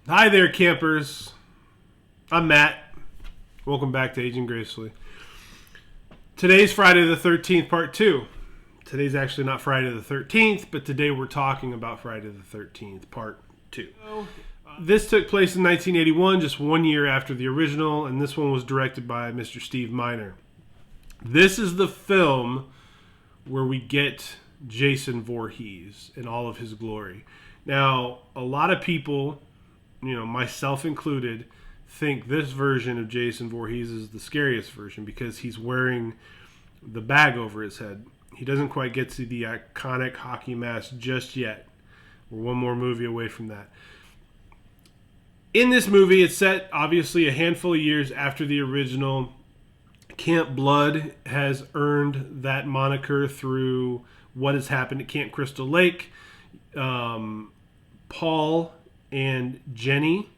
Hi there, campers. I'm Matt. Welcome back to Aging Gracefully. Today's Friday the 13th, part 2. Today's actually not Friday the 13th, but today we're talking about Friday the 13th, part 2. This took place in 1981, just 1 year after the original, and this one was directed by Mr. Steve Miner. This is the film where we get Jason Voorhees in all of his glory. Now, a lot of people, myself included, think this version of Jason Voorhees is the scariest version because he's wearing the bag over his head. He doesn't quite get to the iconic hockey mask just yet. We're one more movie away from that. In this movie, it's set obviously a handful of years after the original. Camp Blood has earned that moniker through what has happened at Camp Crystal Lake. Paul and Jenny,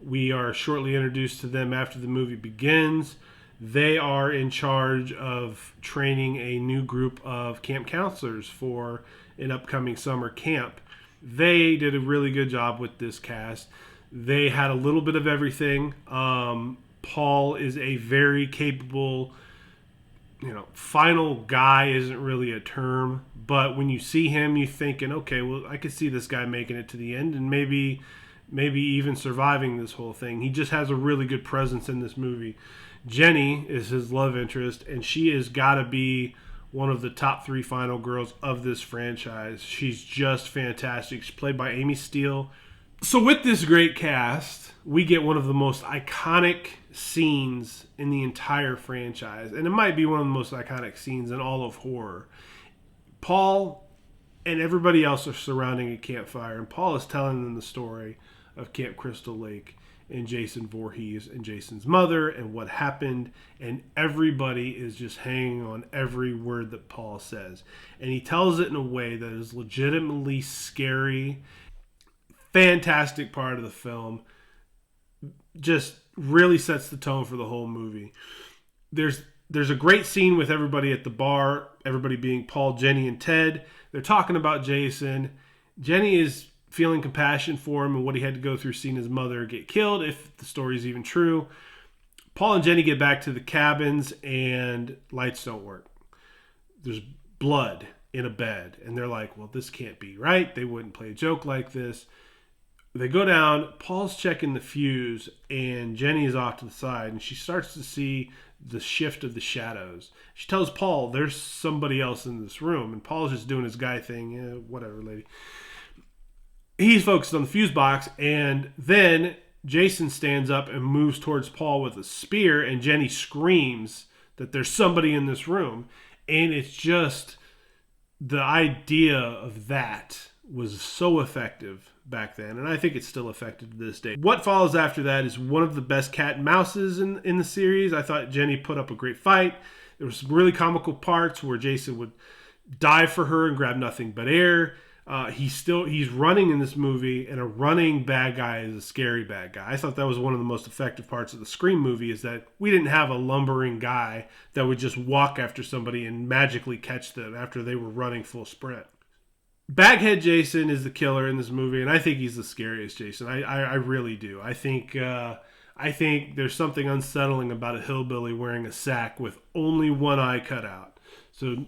we are shortly introduced to them after the movie begins. They are in charge of training a new group of camp counselors for an upcoming summer camp. They did a really good job with this cast. They had a little bit of everything. Paul is a very capable, final guy isn't really a term, but when you see him, you're thinking, okay, well, I could see this guy making it to the end and maybe even surviving this whole thing. He just has a really good presence in this movie. Jenny is his love interest, and she has got to be one of the top 3 final girls of this franchise. She's just fantastic. She's played by Amy Steele. So with this great cast, we get one of the most iconic scenes in the entire franchise. And it might be one of the most iconic scenes in all of horror. Paul and everybody else are surrounding a campfire, and Paul is telling them the story of Camp Crystal Lake and Jason Voorhees and Jason's mother and what happened, and everybody is just hanging on every word that Paul says. And he tells it in a way that is legitimately scary. Fantastic part of the film. Just really sets the tone for the whole movie. There's a great scene with everybody at the bar, everybody being Paul, Jenny, and Ted. They're talking about Jason. Jenny is feeling compassion for him and what he had to go through seeing his mother get killed, if the story is even true. Paul and Jenny get back to the cabins and lights don't work. There's blood in a bed. And they're like, well, this can't be right. They wouldn't play a joke like this. They go down, Paul's checking the fuse, and Jenny is off to the side, and she starts to see the shift of the shadows. She tells Paul, there's somebody else in this room, and Paul's just doing his guy thing. Whatever, lady. He's focused on the fuse box, and then Jason stands up and moves towards Paul with a spear, and Jenny screams that there's somebody in this room. And it's just, the idea of that was so effective back then, and I think it's still effective to this day. What follows after that is one of the best cat and mouses in the series. I thought Jenny put up a great fight. There were some really comical parts where Jason would dive for her and grab nothing but air. He's running in this movie, and a running bad guy is a scary bad guy. I thought that was one of the most effective parts of the Scream movie, is that we didn't have a lumbering guy that would just walk after somebody and magically catch them after they were running full sprint. Baghead Jason is the killer in this movie, and I think he's the scariest Jason. I really do. I think there's something unsettling about a hillbilly wearing a sack with only one eye cut out. So,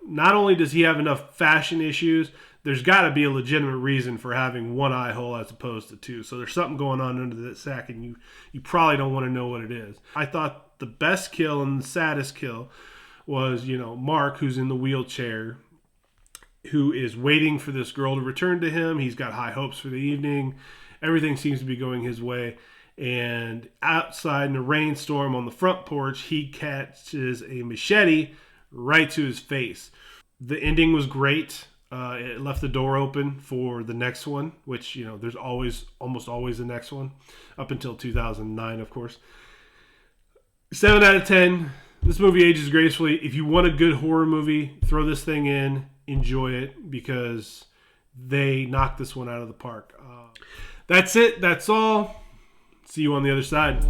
not only does he have enough fashion issues, there's got to be a legitimate reason for having one eye hole as opposed to 2. So there's something going on under that sack, and you probably don't want to know what it is. I thought the best kill and the saddest kill was, Mark, who's in the wheelchair, who is waiting for this girl to return to him. He's got high hopes for the evening. Everything seems to be going his way. And outside in a rainstorm on the front porch, he catches a machete right to his face. The ending was great. It left the door open for the next one, which, there's almost always the next one, up until 2009, of course. 7 out of 10. This movie ages gracefully. If you want a good horror movie, throw this thing in. Enjoy it, because they knocked this one out of the park. That's it. That's all. See you on the other side.